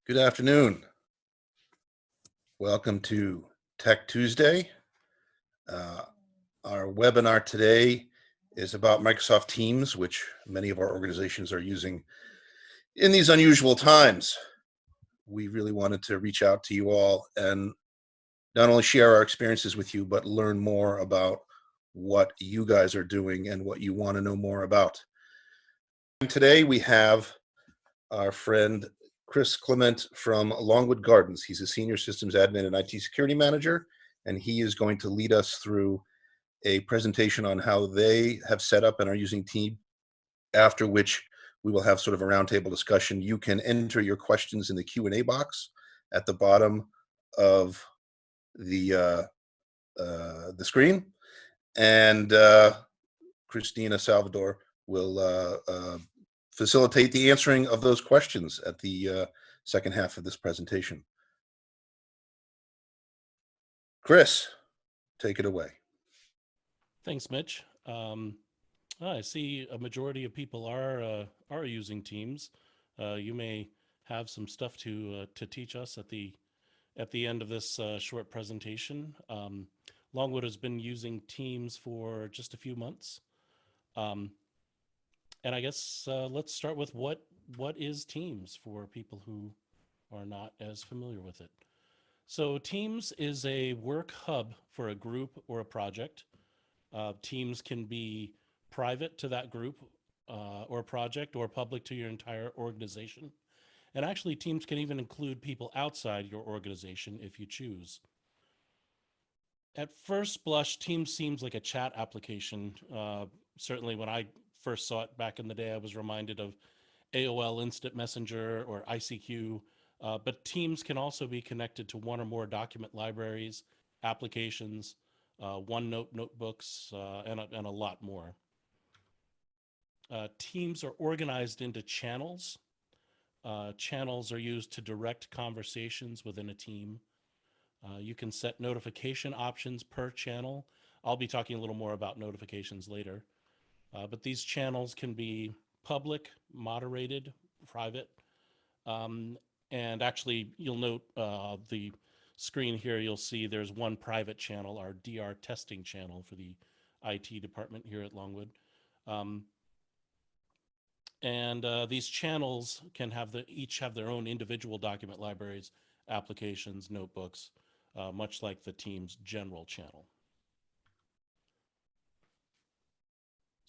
Good afternoon. Welcome to Tech Tuesday. Uh, our webinar today is about Microsoft Teams, which many of our organizations are using in these unusual times. We really wanted to reach out to you all and not only share our experiences with you, but learn more about what you guys are doing and what you want to know more about. And today we have our friend Chris Clement from Longwood Gardens. He's a senior systems admin and IT security manager, and he is going to lead us through a presentation on how they have set up and are using Teams, after which we will have sort of a roundtable discussion. You can enter your questions in the Q&A box at the bottom of the screen, and Christina Salvador will facilitate the answering of those questions at the second half of this presentation. Chris, take it away. Thanks, Mitch. I see a majority of people are using Teams. You may have some stuff to teach us at the end of this short presentation. Longwood has been using Teams for just a few months, and I guess let's start with what is Teams for people who are not as familiar with it. So Teams is a work hub for a group or a project. Teams can be private to that group or project, or public to your entire organization. And actually, Teams can even include people outside your organization if you choose. At first blush, Teams seems like a chat application. Certainly, when I first saw it back in the day, I was reminded of AOL Instant Messenger or ICQ. But Teams can also be connected to one or more document libraries, applications, OneNote notebooks, and a lot more. Teams are organized into channels. Channels are used to direct conversations within a team. You can set notification options per channel. I'll be talking a little more about notifications later. But these channels can be public, moderated, private. And actually, you'll note the screen here, you'll see there's one private channel, our DR testing channel for the IT department here at Longwood. And these channels can have each have their own individual document libraries, applications, notebooks, much like the Teams general channel.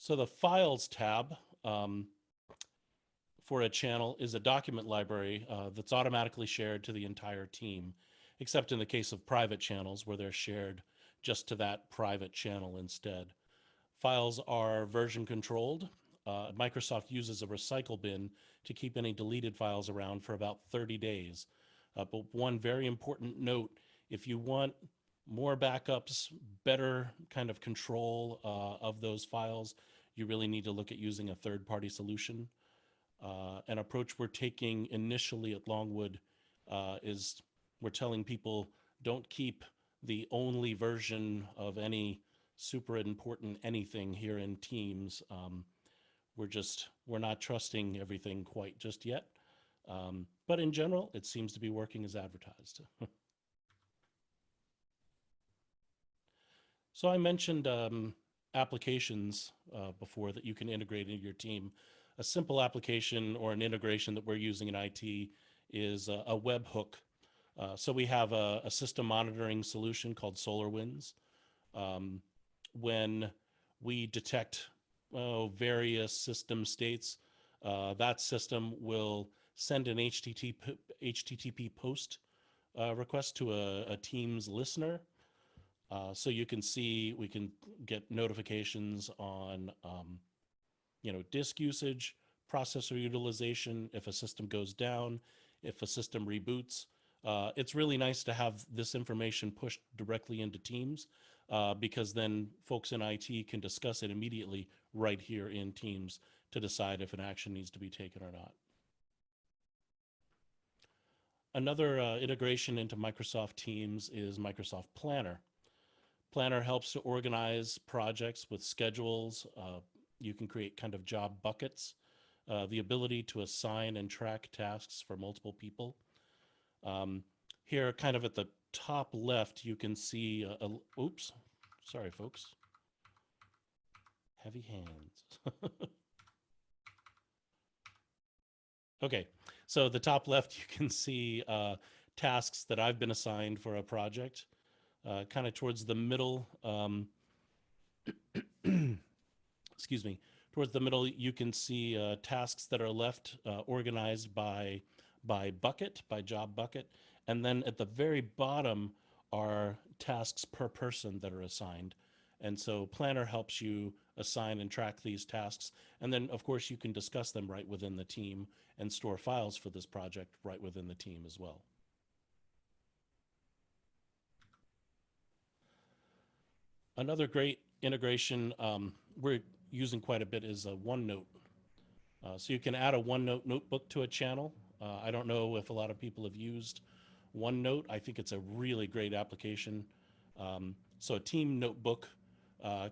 So the Files tab for a channel is a document library that's automatically shared to the entire team, except in the case of private channels where they're shared just to that private channel instead. Files are version controlled. Microsoft uses a recycle bin to keep any deleted files around for about 30 days. But one very important note, if you want more backups, better kind of control of those files, you really need to look at using a third-party solution. An approach we're taking initially at Longwood is we're telling people don't keep the only version of any super important anything here in Teams. We're not trusting everything quite just yet. But in general, it seems to be working as advertised. So I mentioned applications before that you can integrate into your team. A simple application or an integration that we're using in IT is a webhook. So we have a system monitoring solution called SolarWinds. When we detect various system states, that system will send an HTTP post request to a Teams listener. So you can see, we can get notifications on, disk usage, processor utilization, if a system goes down, if a system reboots. It's really nice to have this information pushed directly into Teams because then folks in IT can discuss it immediately right here in Teams to decide if an action needs to be taken or not. Another integration into Microsoft Teams is Microsoft Planner. Planner helps to organize projects with schedules. You can create kind of job buckets, the ability to assign and track tasks for multiple people. Here, kind of at the top left, you can see, oops, sorry, folks. Heavy hands. Okay, so the top left, you can see tasks that I've been assigned for a project. Kind of towards the middle, excuse me, towards the middle, you can see tasks that are left organized by bucket, by job bucket. And then at the very bottom are tasks per person that are assigned. And so Planner helps you assign and track these tasks. And then, of course, you can discuss them right within the team and store files for this project right within the team as well. Another great integration we're using quite a bit is a OneNote. So you can add a OneNote notebook to a channel. I don't know if a lot of people have used OneNote. I think it's a really great application. So a team notebook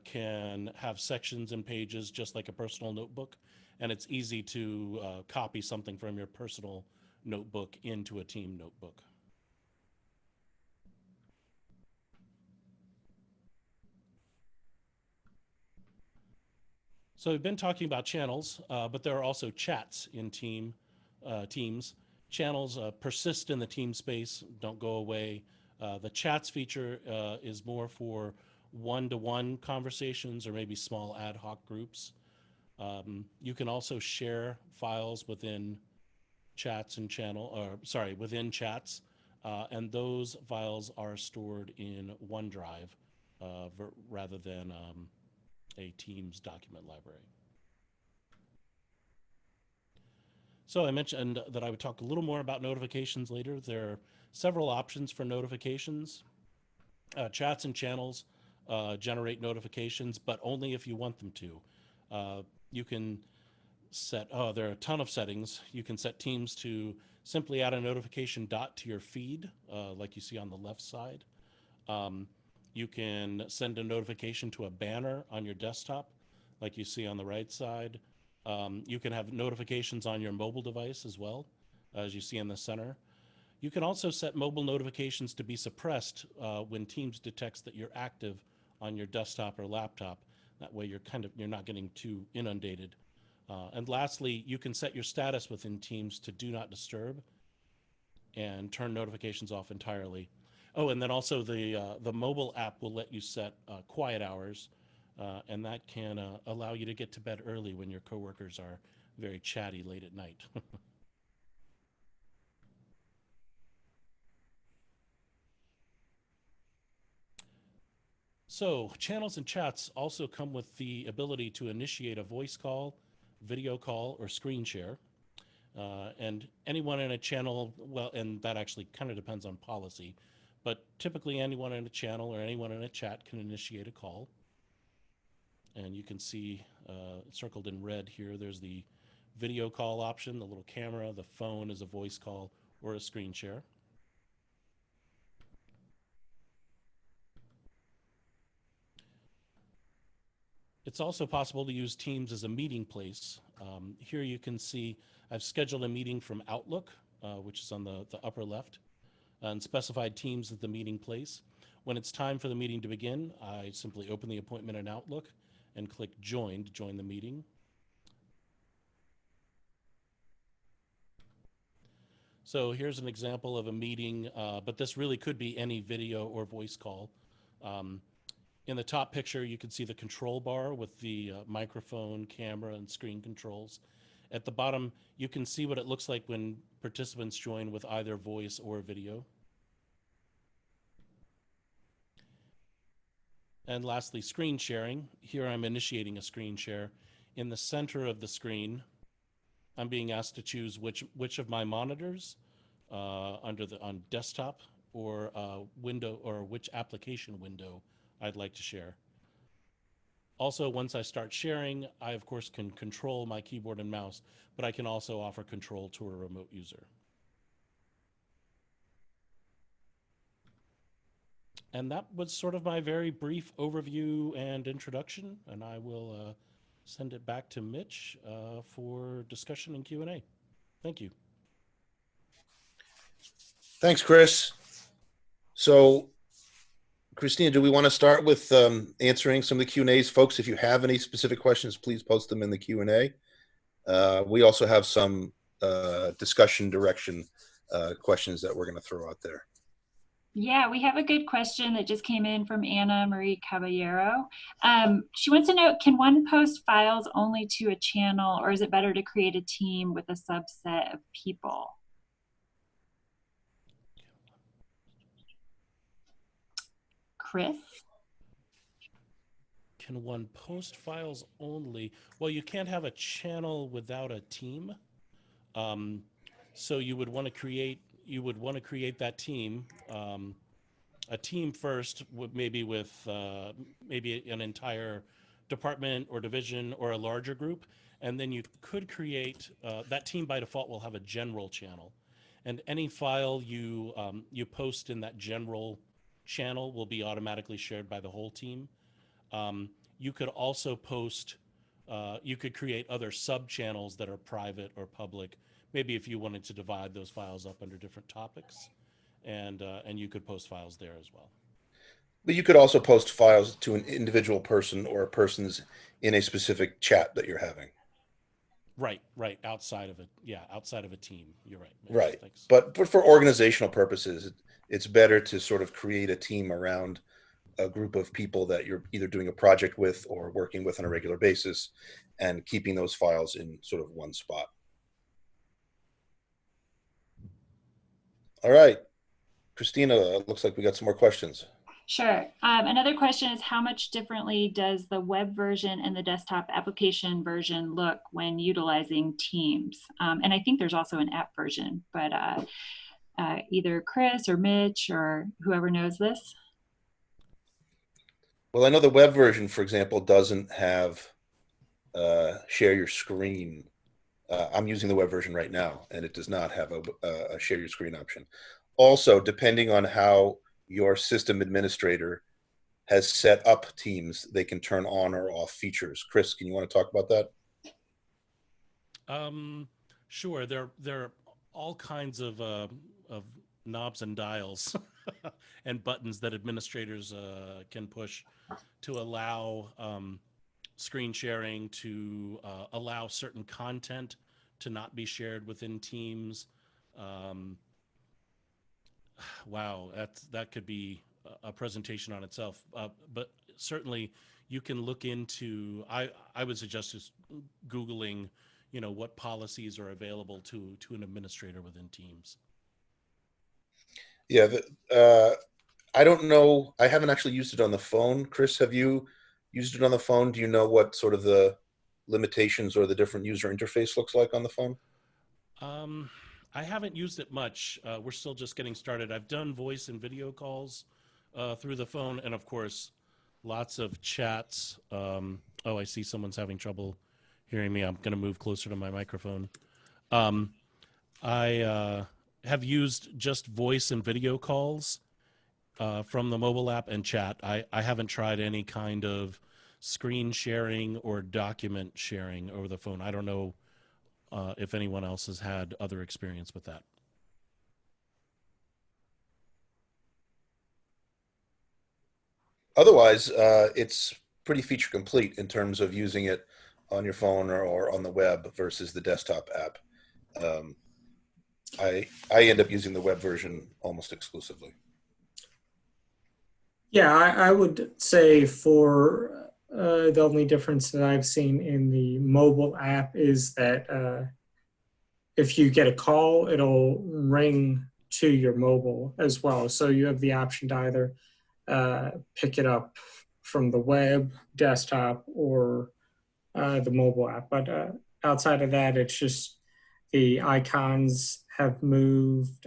can have sections and pages just like a personal notebook, and it's easy to copy something from your personal notebook into a team notebook. So we've been talking about channels, but there are also chats in teams. Channels persist in the team space, don't go away. The chats feature is more for one-to-one conversations or maybe small ad hoc groups. You can also share files within chats and within chats, and those files are stored in OneDrive rather than a Teams document library. So I mentioned that I would talk a little more about notifications later. There are several options for notifications. Chats and channels generate notifications, but only if you want them to. You can set, there are a ton of settings. You can set Teams to simply add a notification dot to your feed, like you see on the left side. You can send a notification to a banner on your desktop, like you see on the right side. You can have notifications on your mobile device as well, as you see in the center. You can also set mobile notifications to be suppressed when Teams detects that you're active on your desktop or laptop. That way you're not getting too inundated. And lastly, you can set your status within Teams to do not disturb and turn notifications off entirely. Oh, and then also the mobile app will let you set quiet hours, and that can allow you to get to bed early when your coworkers are very chatty late at night. So channels and chats also come with the ability to initiate a voice call, video call, or screen share. And anyone in a channel, well, and that actually kind of depends on policy, but typically anyone in a channel or anyone in a chat can initiate a call. And you can see circled in red here, there's the video call option, the little camera, the phone is a voice call or a screen share. It's also possible to use Teams as a meeting place. Here you can see I've scheduled a meeting from Outlook, which is on the upper left, and specified Teams as the meeting place. When it's time for the meeting to begin, I simply open the appointment in Outlook and click Join to join the meeting. So here's an example of a meeting, but this really could be any video or voice call. In the top picture, you can see the control bar with the microphone, camera, and screen controls. At the bottom, you can see what it looks like when participants join with either voice or video. And lastly, screen sharing. Here I'm initiating a screen share. In the center of the screen, I'm being asked to choose which of my monitors on desktop or window or which application window I'd like to share. Also, once I start sharing, I of course can control my keyboard and mouse, but I can also offer control to a remote user. And that was sort of my very brief overview and introduction, and I will send it back to Mitch for discussion and Q&A. Thank you. Thanks, Chris. So, Christina, do we want to start with answering some of the Q&As? Folks, if you have any specific questions, please post them in the Q&A. We also have some discussion direction questions that we're going to throw out there. Yeah, we have a good question that just came in from Anna Marie Caballero. She wants to know, can one post files only to a channel, or is it better to create a team with a subset of people? Chris? Can one post files only? Well, you can't have a channel without a team. So you would want to create that team. A team first, maybe with maybe an entire department or division or a larger group, and then you could create that team. By default will have a general channel, and any file you post in that general channel will be automatically shared by the whole team. You could also post, you could create other sub channels that are private or public, maybe if you wanted to divide those files up under different topics, and you could post files there as well. But you could also post files to an individual person or persons in a specific chat that you're having. Right. Outside of it. Yeah, outside of a team. You're right. Right. Thanks. But for organizational purposes, it's better to sort of create a team around a group of people that you're either doing a project with or working with on a regular basis, and keeping those files in sort of one spot. All right, Christina, looks like we got some more questions. Sure. Another question is, how much differently does the web version and the desktop application version look when utilizing Teams? And I think there's also an app version, but either Chris or Mitch or whoever knows this. Well, I know the web version, for example, doesn't have share your screen. I'm using the web version right now, and it does not have a share your screen option. Also, depending on how your system administrator has set up Teams, they can turn on or off features. Chris, can you want to talk about that? Sure. There are all kinds of knobs and dials and buttons that administrators can push to allow screen sharing, to allow certain content to not be shared within Teams. Wow, that could be a presentation on itself. But certainly you can look into, I would suggest just Googling, what policies are available to an administrator within Teams. Yeah, I don't know. I haven't actually used it on the phone. Chris, have you used it on the phone? Do you know what sort of the limitations or the different user interface looks like on the phone? I haven't used it much. We're still just getting started. I've done voice and video calls through the phone, and of course, lots of chats. Oh, I see someone's having trouble hearing me. I'm going to move closer to my microphone. I have used just voice and video calls from the mobile app and chat. I haven't tried any kind of screen sharing or document sharing over the phone. I don't know if anyone else has had other experience with that. Otherwise, it's pretty feature complete in terms of using it on your phone or on the web versus the desktop app. I end up using the web version almost exclusively. Yeah, I would say for the only difference that I've seen in the mobile app is that if you get a call, it'll ring to your mobile as well. So you have the option to either pick it up from the web, desktop, or the mobile app. But outside of that, it's just the icons have moved,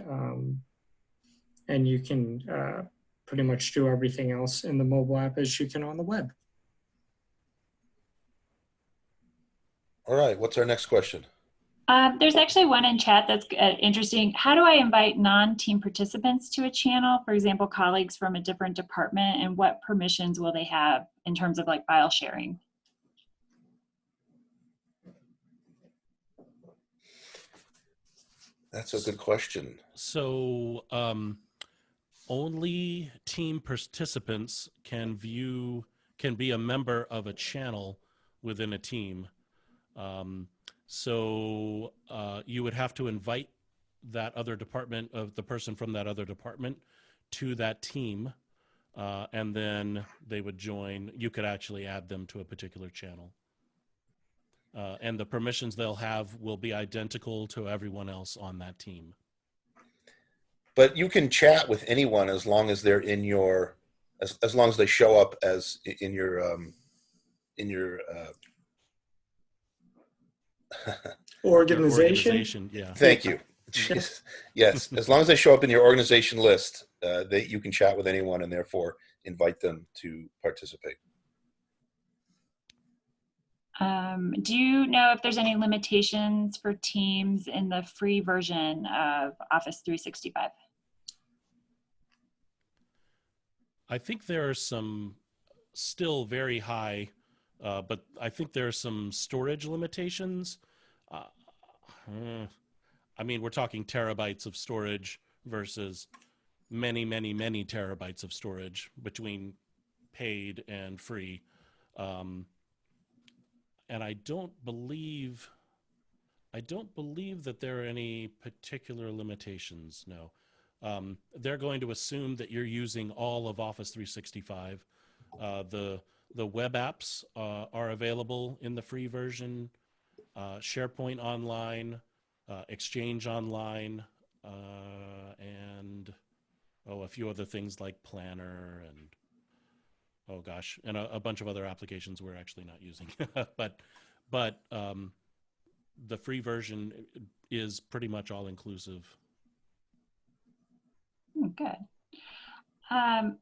and you can pretty much do everything else in the mobile app as you can on the web. All right, what's our next question? There's actually one in chat that's interesting. How do I invite non-team participants to a channel, for example, colleagues from a different department, and what permissions will they have in terms of like file sharing? That's a good question. So only team participants can be a member of a channel within a team. So you would have to invite that other department of the person from that other department to that team, and then they would join. You could actually add them to a particular channel. And the permissions they'll have will be identical to everyone else on that team. But you can chat with anyone as long as they're in your, as long as they show up as in your Your Organization. yeah. Thank you. Jeez. Yes, as long as they show up in your organization list, you can chat with anyone and therefore invite them to participate. Do you know if there's any limitations for teams in the free version of Office 365? I think there are some still very high, but I think there are some storage limitations. I mean, we're talking terabytes of storage versus many, many, many terabytes of storage between paid and free. And I don't believe that there are any particular limitations. No. They're going to assume that you're using all of Office 365. The web apps are available in the free version. SharePoint Online, Exchange Online, and a few other things like Planner and and a bunch of other applications we're actually not using. but the free version is pretty much all inclusive. Good.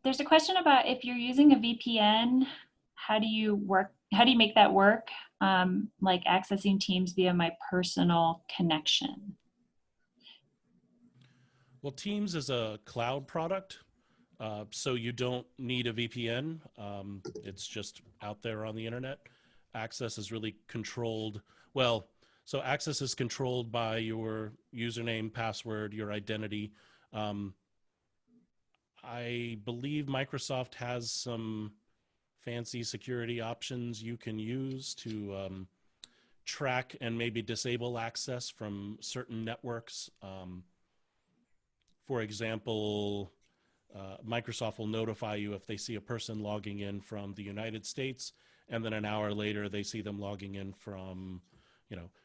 There's a question about if you're using a VPN, how do you make that work? Like accessing Teams via my personal connection. Well, Teams is a cloud product, so you don't need a VPN. It's just out there on the internet. Access is really controlled. Well, so access is controlled by your username, password, your identity. I believe Microsoft has some fancy security options you can use to track and maybe disable access from certain networks. For example, Microsoft will notify you if they see a person logging in from the United States, and then an hour later they see them logging in from,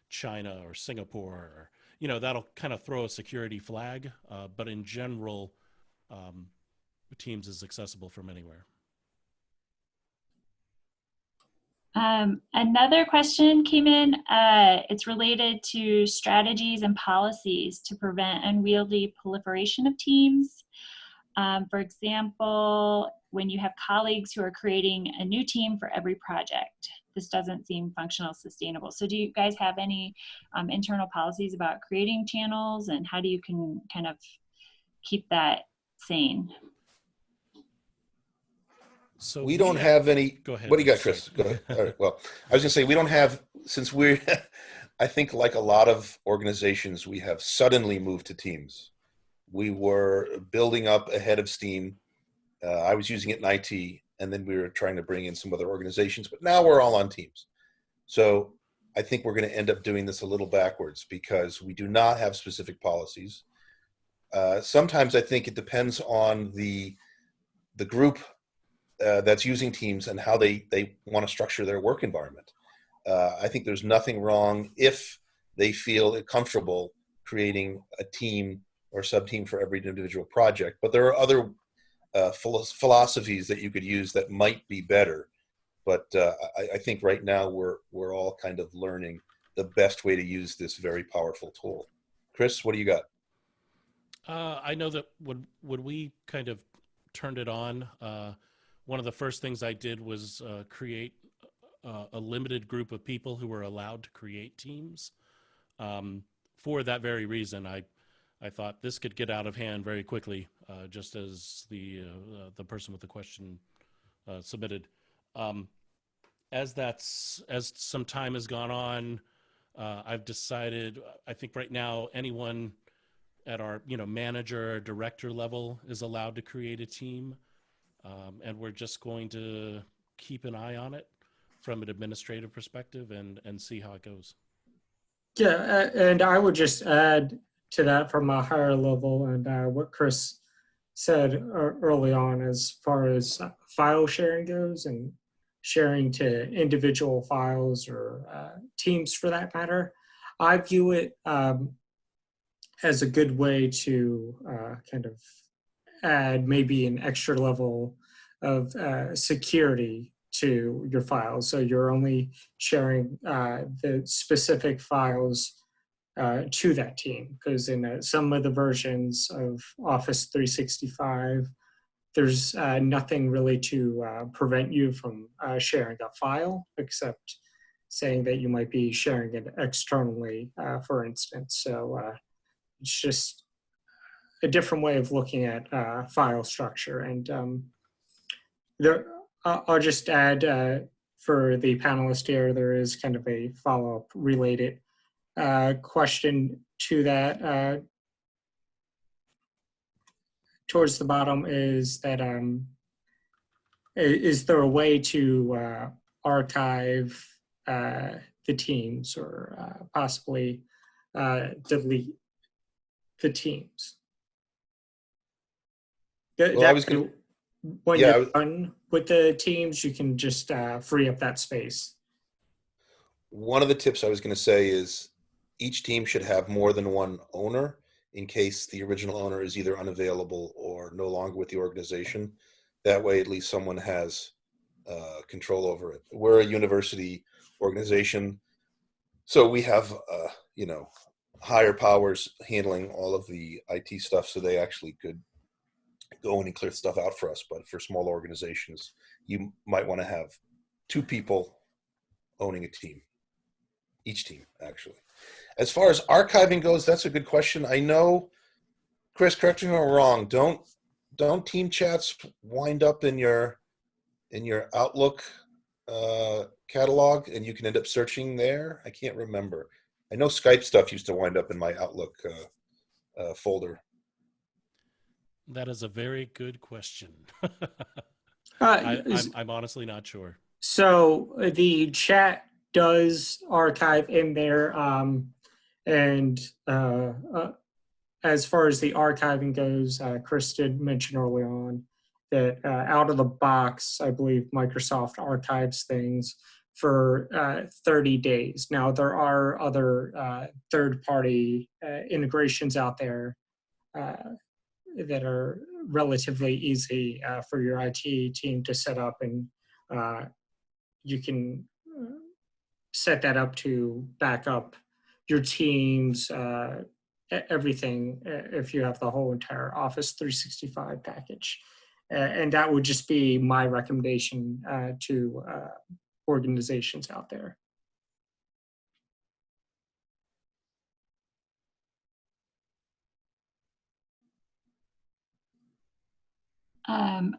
China or Singapore, or, that'll kind of throw a security flag. But in general, Teams is accessible from anywhere. Another question came in. It's related to strategies and policies to prevent unwieldy proliferation of teams. For example, when you have colleagues who are creating a new team for every project, this doesn't seem functional, sustainable. So do you guys have any internal policies about creating channels, and how do you can kind of keep that sane? So we don't have any. Go ahead. What do you got, Chris? Go ahead. All right. Well, I was going to say, we don't have, since we're, I think like a lot of organizations, we have suddenly moved to Teams. We were building up ahead of Steam. I was using it in IT, and then we were trying to bring in some other organizations, but now we're all on Teams. So I think we're going to end up doing this a little backwards because we do not have specific policies. Sometimes I think it depends on the group that's using Teams and how they want to structure their work environment. I think there's nothing wrong if they feel comfortable creating a team or sub-team for every individual project. But there are other philosophies that you could use that might be better. But I think right now we're all kind of learning the best way to use this very powerful tool. Chris, what do you got? I know that when we kind of turned it on, one of the first things I did was create a limited group of people who were allowed to create teams. For that very reason, I thought this could get out of hand very quickly, just as the person with the question submitted. As some time has gone on, I've decided, I think right now anyone at our manager or director level is allowed to create a team, and we're just going to keep an eye on it from an administrative perspective and see how it goes. Yeah, and I would just add to that from a higher level and what Chris said early on as far as file sharing goes and sharing to individual files or teams for that matter. I view it as a good way to kind of add maybe an extra level of security to your files. So you're only sharing the specific files to that team, because in some of the versions of Office 365, there's nothing really to prevent you from sharing a file except saying that you might be sharing it externally, for instance. So it's just a different way of looking at file structure. And there, I'll just add for the panelist here, there is kind of a follow-up related question to that. Towards the bottom is that is there a way to archive the teams or possibly delete the teams? Well, I was going When Yeah, you're done with the teams, you can just free up that space. one of the tips I was going to say is each team should have more than one owner in case the original owner is either unavailable or no longer with the organization. That way, at least someone has control over it. We're a university organization, so we have higher powers handling all of the IT stuff, so they actually could go in and clear stuff out for us. But for small organizations, you might want to have two people owning a team, each team actually. As far as archiving goes, that's a good question. I know, Chris, correct me if I'm wrong, don't team chats wind up in your Outlook catalog and you can end up searching there? I can't remember. I know Skype stuff used to wind up in my Outlook folder. That is a very good question. Uh, I'm honestly not sure. So the chat does archive in there, and as far as the archiving goes, Chris did mention early on that out of the box, I believe Microsoft archives things for 30 days. Now, there are other third-party integrations out there that are relatively easy for your IT team to set up, and you can set that up to back up your teams, everything, if you have the whole entire Office 365 package. And that would just be my recommendation to organizations out there.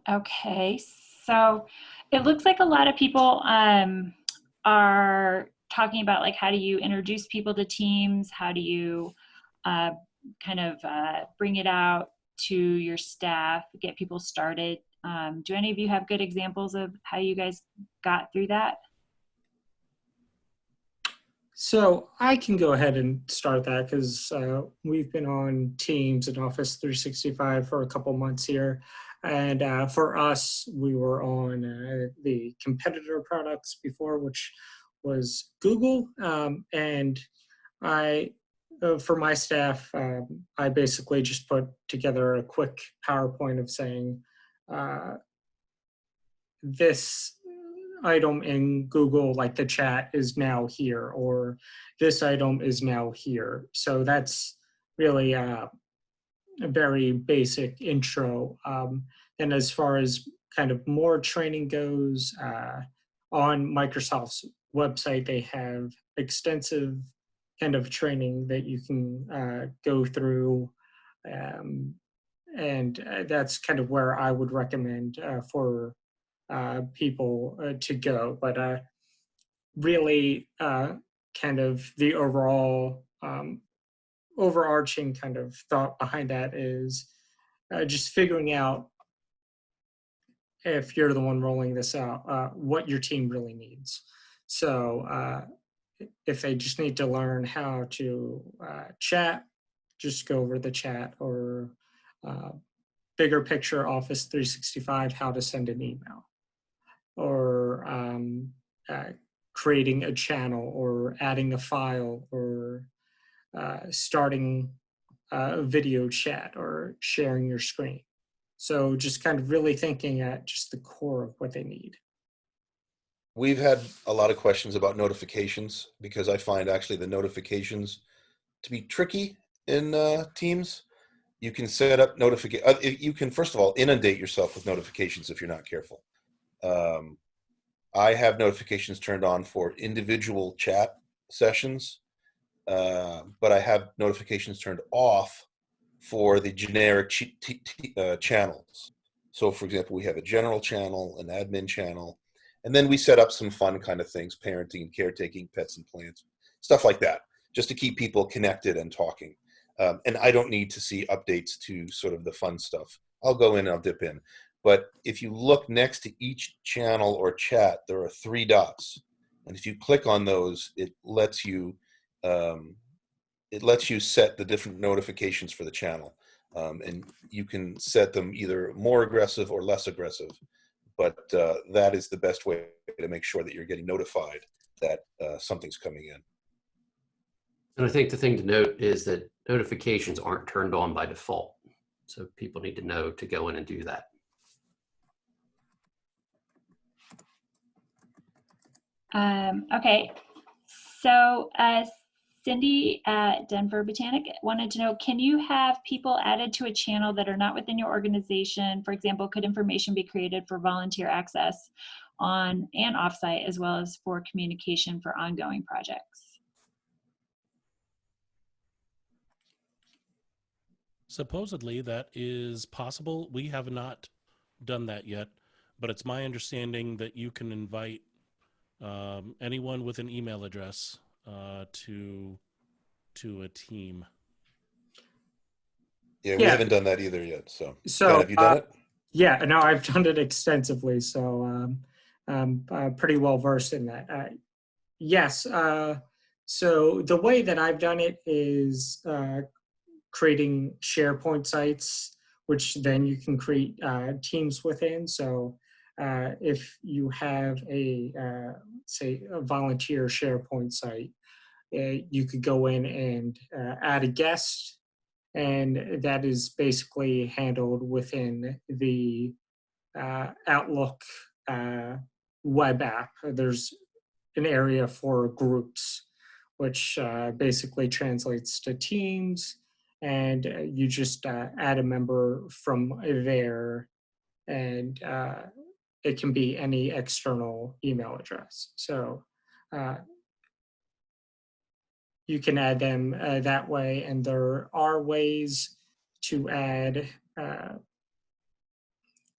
Okay, so it looks like a lot of people are talking about like how do you introduce people to teams, how do you kind of bring it out to your staff, get people started. Do any of you have good examples of how you guys got through that? So I can go ahead and start that because we've been on Teams and Office 365 for a couple months here. And for us, we were on the competitor products before, which was Google. And for my staff, I basically just put together a quick PowerPoint of saying, this item in Google, like the chat, is now here, or this item is now here. So that's really a very basic intro. And as far as kind of more training goes, on Microsoft's website, they have extensive kind of training that you can go through. And that's kind of where I would recommend for people to go. But really kind of the overall overarching kind of thought behind that is just figuring out, if you're the one rolling this out, what your team really needs. So if they just need to learn how to chat, just go over the chat, or bigger picture Office 365, how to send an email, or creating a channel, or adding a file, or starting a video chat, or sharing your screen. So just kind of really thinking at just the core of what they need. We've had a lot of questions about notifications, because I find actually the notifications to be tricky in Teams. You can set up you can, first of all, inundate yourself with notifications if you're not careful. I have notifications turned on for individual chat sessions, but I have notifications turned off for the generic channels. So, for example, we have a general channel, an admin channel, and then we set up some fun kind of things: parenting and caretaking, pets and plants, stuff like that, just to keep people connected and talking. And I don't need to see updates to sort of the fun stuff. I'll go in and I'll dip in. But if you look next to each channel or chat, there are 3 dots. And if you click on those, it lets you set the different notifications for the channel. And you can set them either more aggressive or less aggressive. But that is the best way to make sure that you're getting notified that something's coming in. And I think the thing to note is that notifications aren't turned on by default. So people need to know to go in and do that. Okay, so Cindy at Denver Botanic wanted to know, can you have people added to a channel that are not within your organization? For example, could information be created for volunteer access on and offsite, as well as for communication for ongoing projects? Supposedly that is possible. We have not done that yet, but it's my understanding that you can invite anyone with an email address to a team. Yeah, we haven't done that either yet. So Ben, have you done it? Yeah, no, I've done it extensively, so I'm pretty well versed in that. Yes, so the way that I've done it is creating SharePoint sites, which then you can create teams within. So if you have say a volunteer SharePoint site, you could go in and add a guest, and that is basically handled within the Outlook web app. There's an area for groups, which basically translates to teams, and you just add a member from there, and it can be any external email address. So you can add them that way, and there are ways to add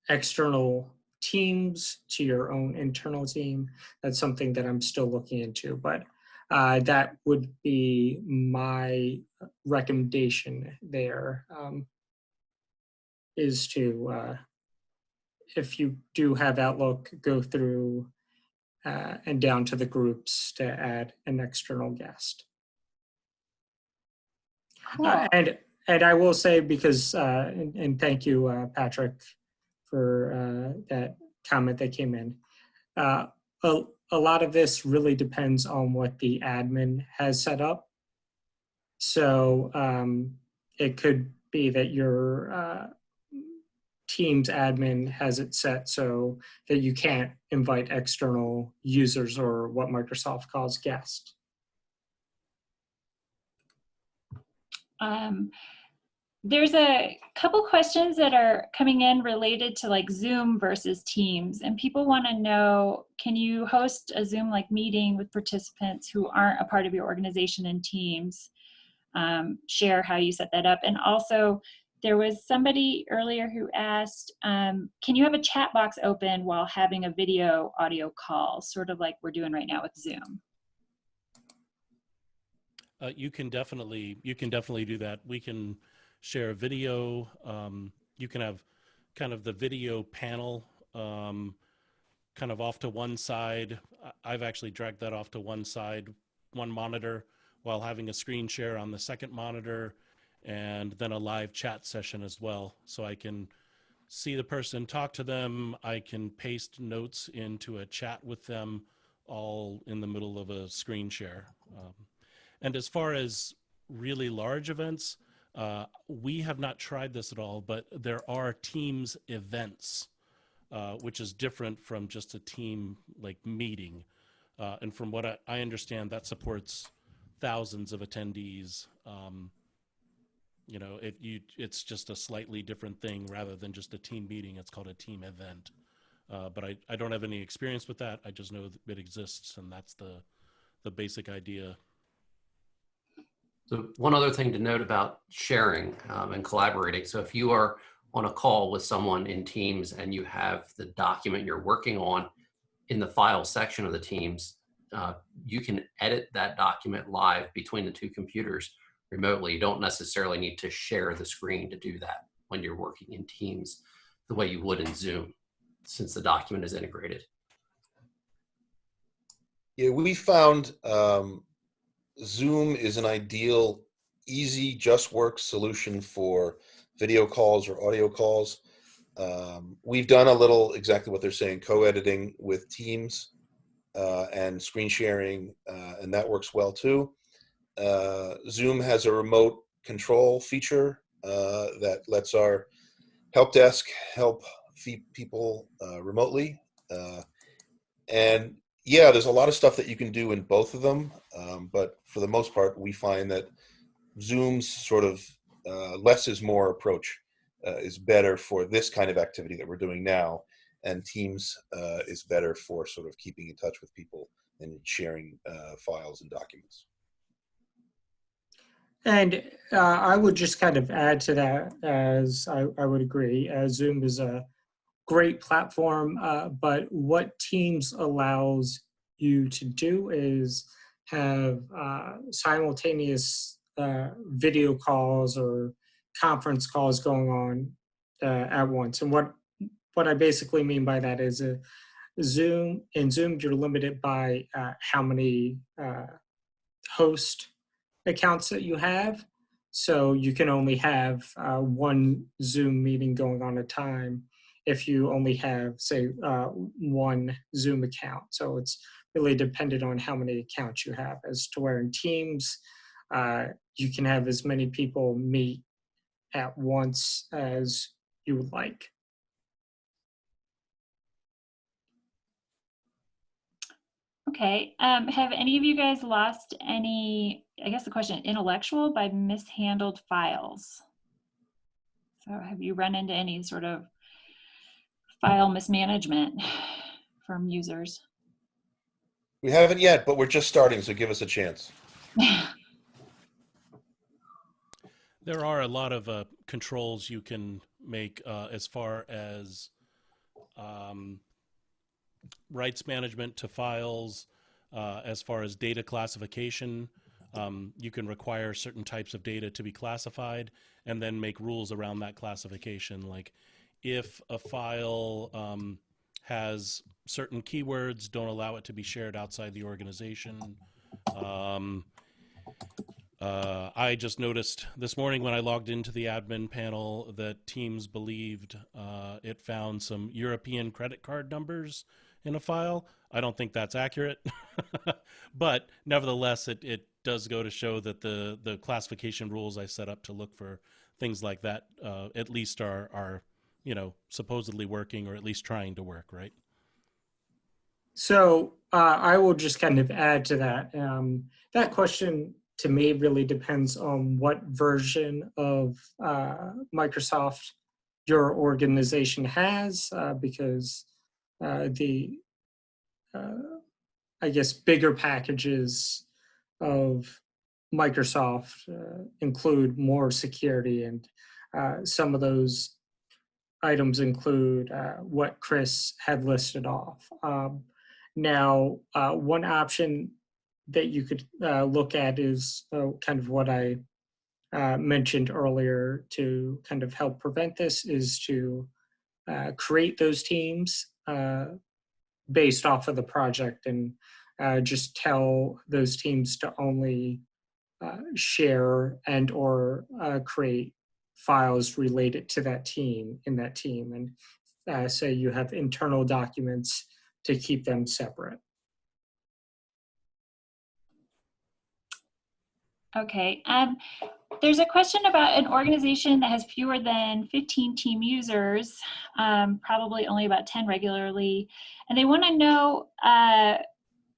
external teams to your own internal team. That's something that I'm still looking into, but that would be my recommendation there, is to, if you do have Outlook, go through and down to the groups to add an external guest. Cool. And I will say, because, and thank you, Patrick, for that comment that came in. A lot of this really depends on what the admin has set up. So it could be that your Teams admin has it set so that you can't invite external users, or what Microsoft calls guests. There's a couple questions that are coming in related to like Zoom versus Teams, and people want to know, can you host a Zoom like meeting with participants who aren't a part of your organization in Teams? Share how you set that up. And also, there was somebody earlier who asked, can you have a chat box open while having a video audio call, sort of like we're doing right now with Zoom? You can definitely do that. We can share video. You can have kind of the video panel kind of off to one side. I've actually dragged that off to one side, one monitor, while having a screen share on the second monitor, and then a live chat session as well. So I can see the person, talk to them. I can paste notes into a chat with them, all in the middle of a screen share. And as far as really large events, we have not tried this at all, but there are Teams events, which is different from just a team like meeting. And from what I understand, that supports thousands of attendees. You know, it's just a slightly different thing rather than just a team meeting. It's called a team event. But I don't have any experience with that. I just know that it exists, and that's the basic idea. So one other thing to note about sharing and collaborating. So if you are on a call with someone in Teams and you have the document you're working on in the file section of the Teams, you can edit that document live between the two computers remotely. You don't necessarily need to share the screen to do that when you're working in Teams the way you would in Zoom, since the document is integrated. Yeah, we found Zoom is an ideal, easy, just work solution for video calls or audio calls. We've done a little exactly what they're saying, co-editing with Teams and screen sharing, and that works well too. Zoom has a remote control feature that lets our help desk help feed people remotely. And yeah, there's a lot of stuff that you can do in both of them. But for the most part, we find that Zoom's sort of less is more approach is better for this kind of activity that we're doing now. And Teams is better for sort of keeping in touch with people and sharing files and documents. And I would just kind of add to that, as I would agree, Zoom is a great platform, but what Teams allows you to do is have simultaneous video calls or conference calls going on at once. And what I basically mean by that is in Zoom, you're limited by how many host accounts that you have. So you can only have one Zoom meeting going on at a time if you only have, say, one Zoom account. So it's really dependent on how many accounts you have, as to where in Teams, you can have as many people meet at once as you would like. Okay. Have any of you guys lost any, I guess the question, intellectual by mishandled files? So have you run into any sort of file mismanagement from users? We haven't yet, but we're just starting, so give us a chance. There are a lot of controls you can make as far as rights management to files, as far as data classification. You can require certain types of data to be classified and then make rules around that classification. Like if a file has certain keywords, don't allow it to be shared outside the organization. I just noticed this morning when I logged into the admin panel that Teams believed it found some European credit card numbers in a file. I don't think that's accurate, but nevertheless, it does go to show that the classification rules I set up to look for things like that at least are supposedly working, or at least trying to work, right? So I will just kind of add to that. That question to me really depends on what version of Microsoft your organization has, because the I guess bigger packages of Microsoft include more security, and some of those items include what Chris had listed off. Now, one option that you could look at is kind of what I mentioned earlier to kind of help prevent this is to create those teams based off of the project and just tell those teams to only share and or create files related to that team in that team. And say you have internal documents to keep them separate. Okay. There's a question about an organization that has fewer than 15 team users, probably only about 10 regularly, and they want to know,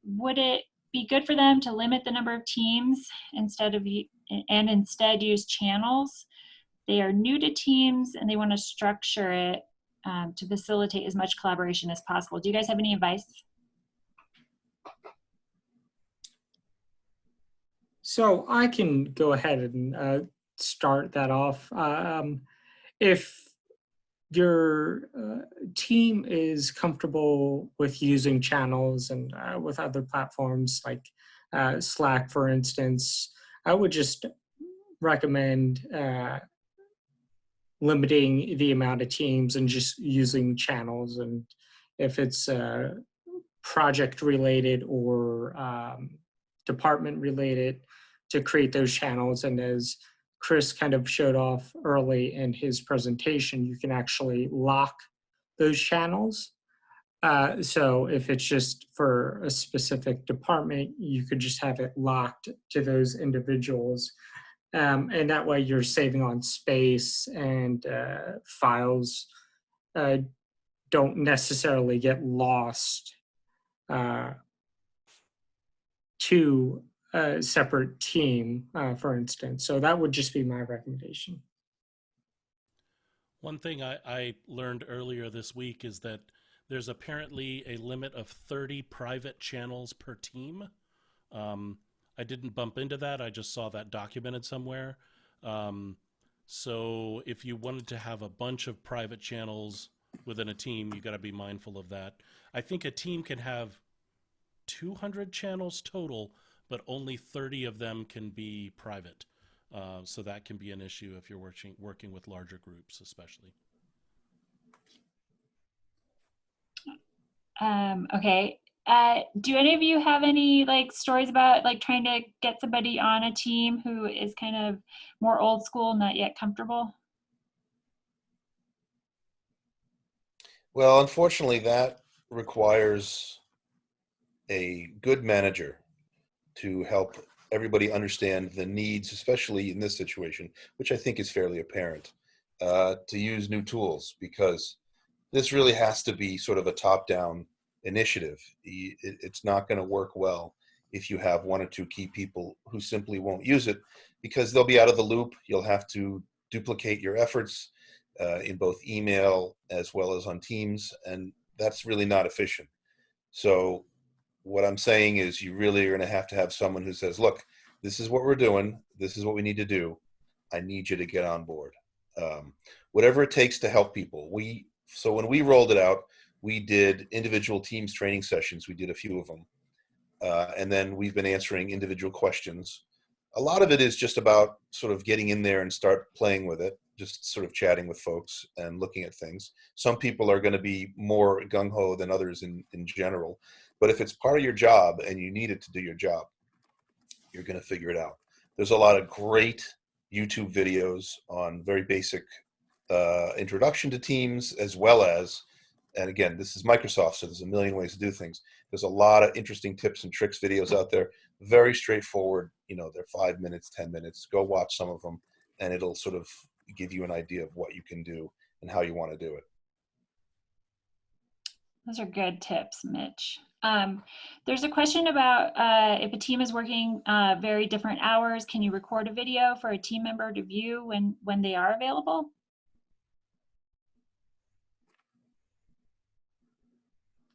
would it be good for them to limit the number of teams instead use channels? They are new to Teams and they want to structure it to facilitate as much collaboration as possible. Do you guys have any advice? So I can go ahead and start that off. If your team is comfortable with using channels and with other platforms like Slack, for instance, I would just recommend limiting the amount of teams and just using channels. And if it's project related or department related, to create those channels. And as Chris kind of showed off early in his presentation, you can actually lock those channels. So if it's just for a specific department, you could just have it locked to those individuals. And that way you're saving on space and files don't necessarily get lost to a separate team, for instance. So that would just be my recommendation. One thing I learned earlier this week is that there's apparently a limit of 30 private channels per team. I didn't bump into that. I just saw that documented somewhere. So if you wanted to have a bunch of private channels within a team, you got to be mindful of that. I think a team can have 200 channels total, but only 30 of them can be private. So that can be an issue if you're working with larger groups, especially. Okay. Do any of you have any stories about trying to get somebody on a team who is kind of more old school, not yet comfortable? Well, unfortunately, that requires a good manager to help everybody understand the needs, especially in this situation, which I think is fairly apparent, to use new tools, because this really has to be sort of a top-down initiative. It's not going to work well if you have one or two key people who simply won't use it, because they'll be out of the loop. You'll have to duplicate your efforts in both email as well as on Teams, and that's really not efficient. So what I'm saying is you really are going to have someone who says, look, this is what we're doing. This is what we need to do. I need you to get on board. Whatever it takes to help people. So when we rolled it out, we did individual teams training sessions. We did a few of them. And then we've been answering individual questions. A lot of it is just about sort of getting in there and start playing with it, just sort of chatting with folks and looking at things. Some people are going to be more gung-ho than others in general. But if it's part of your job and you need it to do your job, you're going to figure it out. There's a lot of great YouTube videos on very basic introduction to Teams, as well as, and again, this is Microsoft, so there's a million ways to do things. There's a lot of interesting tips and tricks videos out there. Very straightforward. They're 5 minutes, 10 minutes. Go watch some of them, and it'll sort of give you an idea of what you can do and how you want to do it. Those are good tips, Mitch. There's a question about if a team is working very different hours, can you record a video for a team member to view when they are available?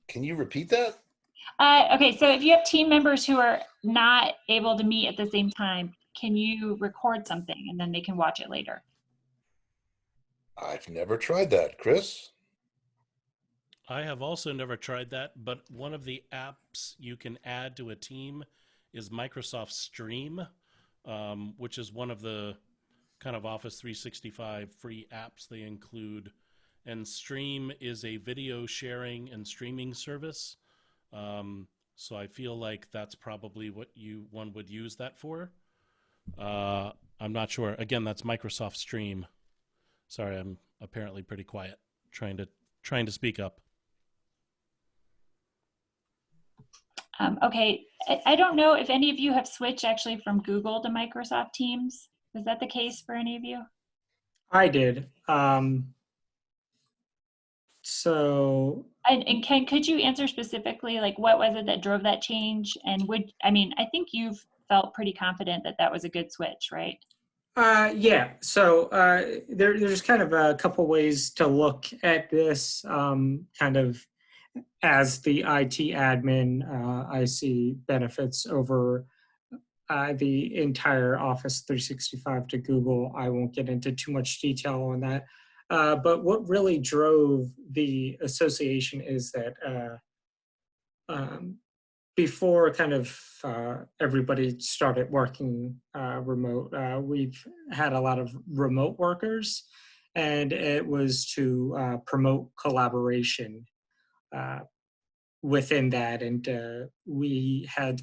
Can you repeat that? Okay, so if you have team members who are not able to meet at the same time, can you record something and then they can watch it later? I've never tried that. Chris? I have also never tried that, but one of the apps you can add to a team is Microsoft Stream, which is one of the kind of Office 365 free apps they include. And Stream is a video sharing and streaming service. So I feel like that's probably what one would use that for. I'm not sure. Again, that's Microsoft Stream. Sorry, I'm apparently pretty quiet, trying to speak up. Okay, I don't know if any of you have switched actually from Google to Microsoft Teams. Was that the case for any of you? I did. So And Ken, could you answer specifically, like, what was it that drove that change? And I think you've felt pretty confident that that was a good switch, right? yeah, so there's kind of a couple ways to look at this. Kind of as the IT admin, I see benefits over the entire Office 365 to Google. I won't get into too much detail on that. But what really drove the association is that before kind of everybody started working remote, we've had a lot of remote workers, and it was to promote collaboration within that. And we had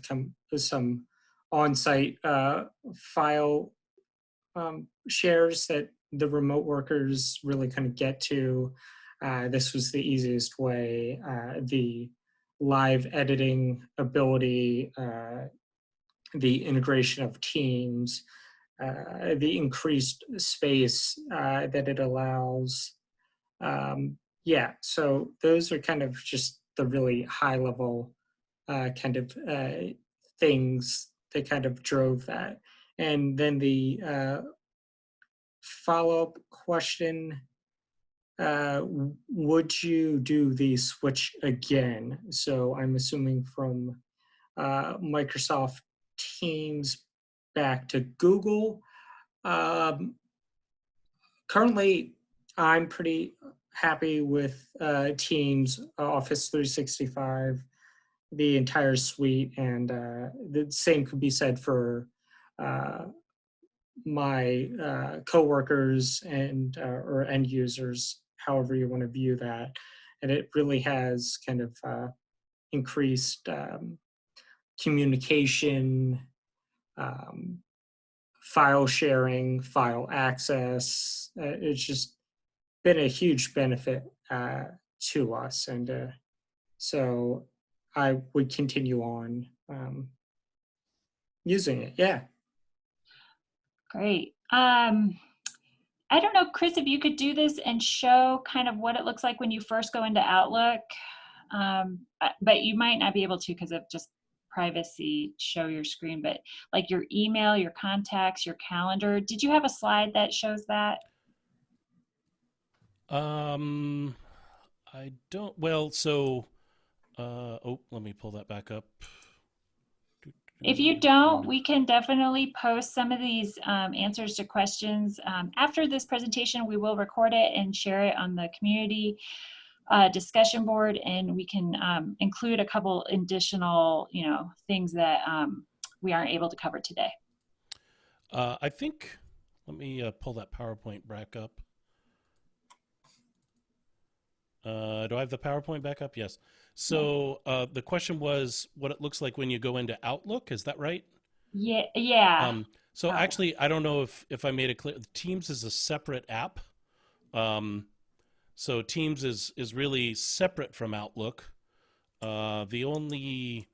some on-site file shares that the remote workers really couldn't get to. This was the easiest way. The live editing ability, the integration of Teams, the increased space that it allows. Yeah, so those are kind of just the really high level kind of things that kind of drove that. And then the follow-up question, would you do the switch again? So I'm assuming from Microsoft Teams back to Google. Currently, I'm pretty happy with Teams, Office 365, the entire suite, and the same could be said for my coworkers and or end users, however you want to view that. And it really has kind of increased communication, file sharing, file access. It's just been a huge benefit to us. And so I would continue on using it. Yeah. Great. I don't know, Chris, if you could do this and show kind of what it looks like when you first go into Outlook, but you might not be able to because of just privacy, show your screen, but like your email, your contacts, your calendar. Did you have a slide that shows that? I don't, well, so, let me pull that back up. If you don't, we can definitely post some of these answers to questions. After this presentation, we will record it and share it on the community discussion board, and we can include a couple additional, things that we aren't able to cover today. I think, let me pull that PowerPoint back up. Do I have the PowerPoint back up? Yes. So the question was what it looks like when you go into Outlook. Is that right? Yeah. Yeah. So actually, I don't know if I made it clear. Teams is a separate app. So Teams is really separate from Outlook. The only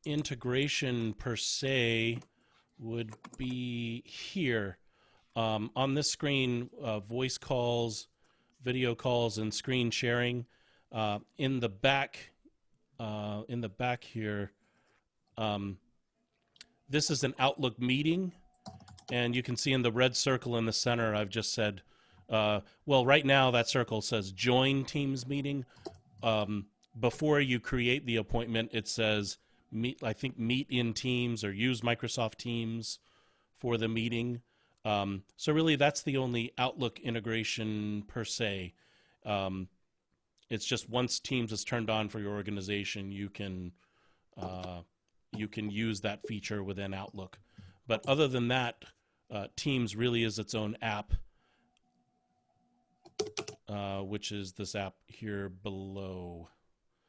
integration per se would be here on this screen. Voice calls, video calls, and screen sharing. In the back here, this is an Outlook meeting, and you can see in the red circle in the center, I've just said, well, right now that circle says join Teams meeting. Before you create the appointment, it says meet in Teams or use Microsoft Teams for the meeting. So really that's the only Outlook integration per se. It's just once Teams is turned on for your organization, you can you can use that feature within Outlook. But other than that, Teams really is its own app, which is this app here below.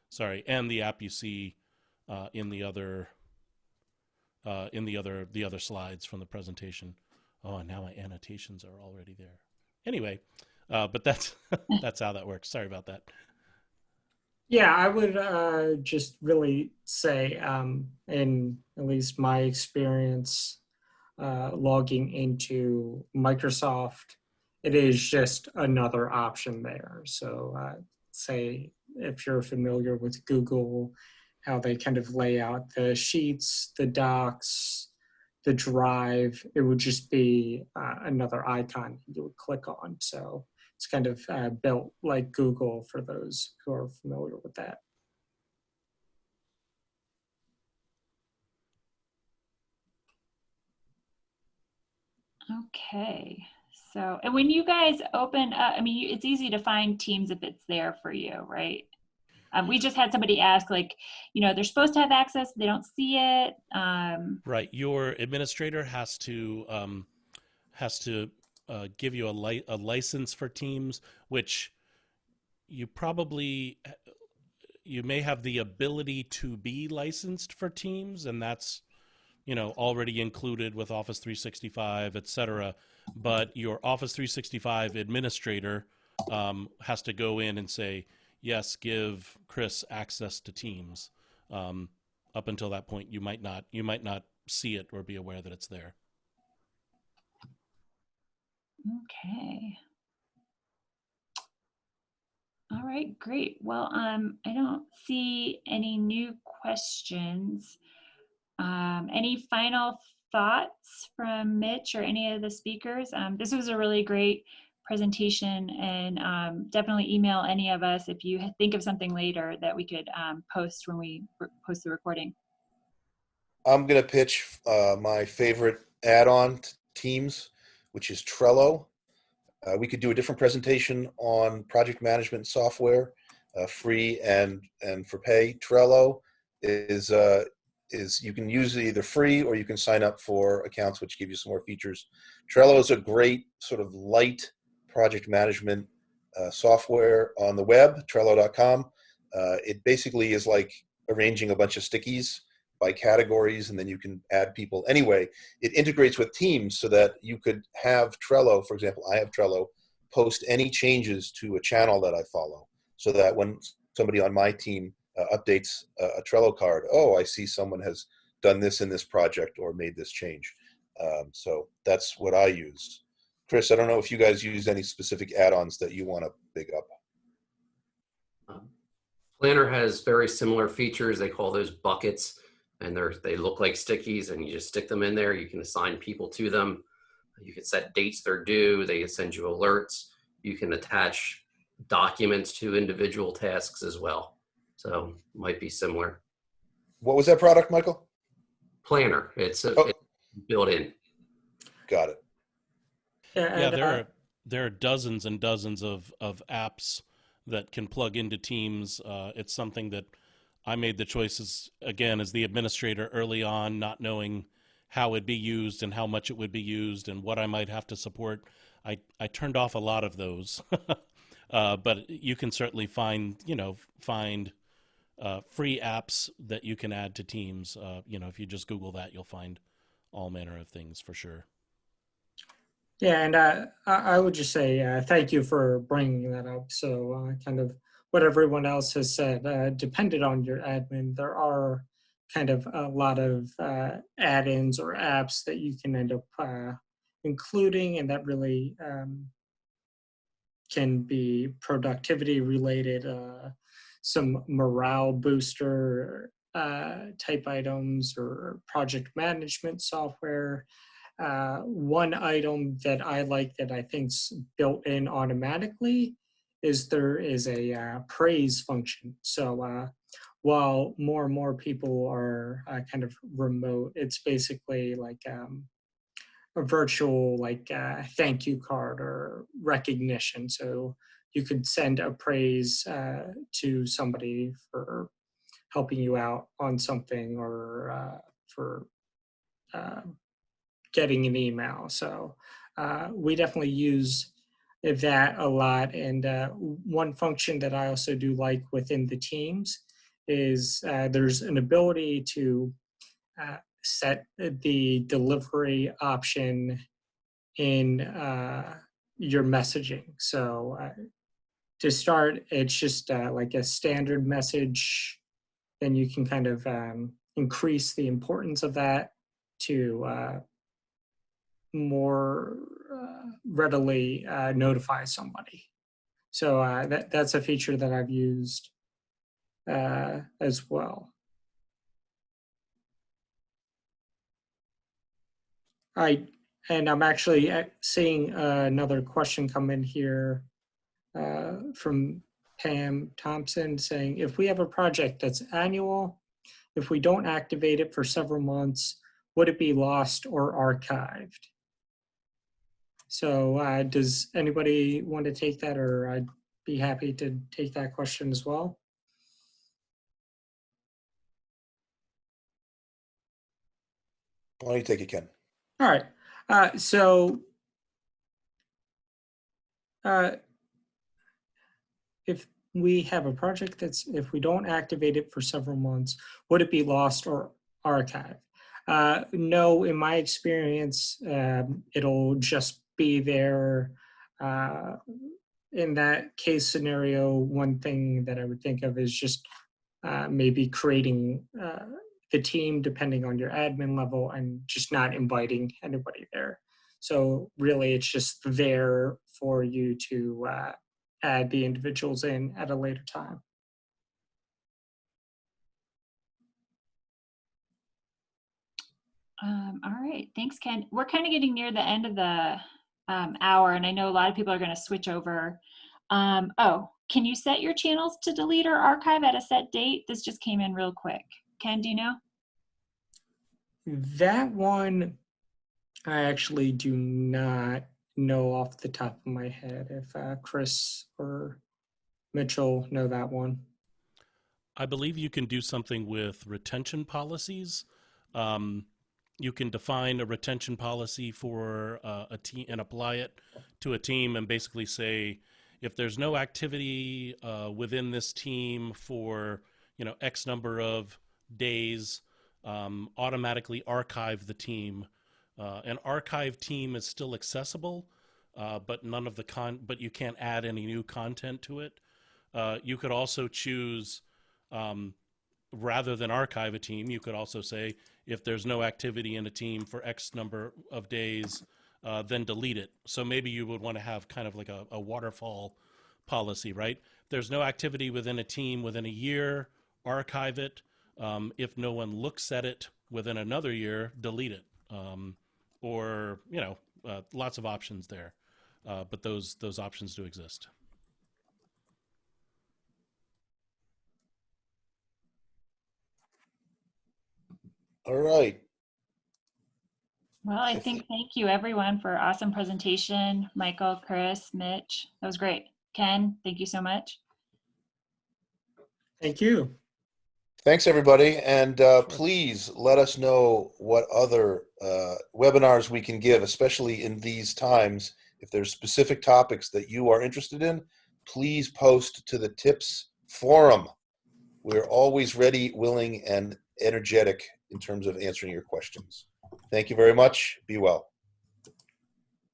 Sorry, and the app you see in the other slides from the presentation. Oh, and now my annotations are already there. Anyway, but that's that's how that works. Sorry about that. Yeah, I would just really say, in at least my experience logging into Microsoft, it is just another option there. So say if you're familiar with Google, how they kind of lay out the sheets, the docs, the drive, it would just be another icon you would click on. So it's kind of built like Google for those who are familiar with that. Okay. So, and when you guys open up, I mean, it's easy to find Teams if it's there for you, right? We just had somebody ask, like, they're supposed to have access, they don't see it. Right. Your administrator has to give you a license for Teams, which you may have the ability to be licensed for Teams, and that's already included with Office 365, etc. But your Office 365 administrator has to go in and say, yes, give Chris access to Teams. Up until that point, you might not see it or be aware that it's there. Okay. All right, great. Well, I don't see any new questions. Any final thoughts from Mitch or any of the speakers? This was a really great presentation, and definitely email any of us if you think of something later that we could post when we post the recording. I'm going to pitch my favorite add-on to Teams, which is Trello. We could do a different presentation on project management software, free and for pay. Trello is you can use it either free or you can sign up for accounts which give you some more features. Trello is a great sort of light project management software on the web, Trello.com. It basically is like arranging a bunch of stickies by categories, and then you can add people. Anyway, it integrates with Teams so that you could have Trello, for example, I have Trello, post any changes to a channel that I follow, so that when somebody on my team updates a Trello card, oh, I see someone has done this in this project or made this change. So that's what I use. Chris, I don't know if you guys use any specific add-ons that you want to big up. Planner has very similar features. They call those buckets, and they look like stickies, and you just stick them in there. You can assign people to them. You can set dates they're due. They can send you alerts. You can attach documents to individual tasks as well. So might be similar. What was that product, Michael? Planner. It's built in. Got it. Yeah, there are dozens and dozens of apps that can plug into Teams. It's something that I made the choices, again, as the administrator early on, not knowing how it'd be used and how much it would be used and what I might have to support. I turned off a lot of those. But you can certainly find free apps that you can add to Teams. If you just Google that, you'll find all manner of things for sure. Yeah, and I would just say thank you for bringing that up. So kind of what everyone else has said, dependent on your admin, there are kind of a lot of add-ins or apps that you can end up including, and that really can be productivity related, some morale booster type items or project management software. One item that I like that I think's built in automatically is there is a praise function. So while more and more people are kind of remote, it's basically like a virtual thank you card or recognition. So you could send a praise to somebody for helping you out on something or for getting an email. So we definitely use that a lot. And one function that I also do like within the teams is there's an ability to set the delivery option in your messaging. So to start, it's just like a standard message. Then you can kind of increase the importance of that to more readily notify somebody. So that's a feature that I've used as well. I'm actually seeing another question come in here from Pam Thompson saying, if we have a project that's annual, if we don't activate it for several months, would it be lost or archived? So does anybody want to take that, or I'd be happy to take that question as well? Why don't you take it, Ken? All right. If we have a project if we don't activate it for several months, would it be lost or archived? No, in my experience, it'll just be there. In that case scenario, one thing that I would think of is just maybe creating the team depending on your admin level and just not inviting anybody there. So really, it's just there for you to add the individuals in at a later time. All right, thanks, Ken. We're kind of getting near the end of the hour, and I know a lot of people are going to switch over. Can you set your channels to delete or archive at a set date? This just came in real quick. Ken, do you know? That one, I actually do not know off the top of my head. If Chris or Mitchell know that one. I believe you can do something with retention policies. You can define a retention policy for a team and apply it to a team and basically say, if there's no activity within this team for, X number of days, automatically archive the team. An archive team is still accessible, but none of the but you can't add any new content to it. You could also choose, rather than archive a team, you could also say, if there's no activity in a team for X number of days, then delete it. So maybe you would want to have kind of like a waterfall policy, right? There's no activity within a team within a year, archive it. If no one looks at it within another year, delete it. Or, lots of options there. But those options do exist. All right. Well, I think thank you everyone for awesome presentation. Michael, Chris, Mitch, that was great. Ken, thank you so much. Thank you. Thanks, everybody. And please let us know what other webinars we can give, especially in these times. If there's specific topics that you are interested in, please post to the tips forum. We're always ready, willing, and energetic in terms of answering your questions. Thank you very much. Be well.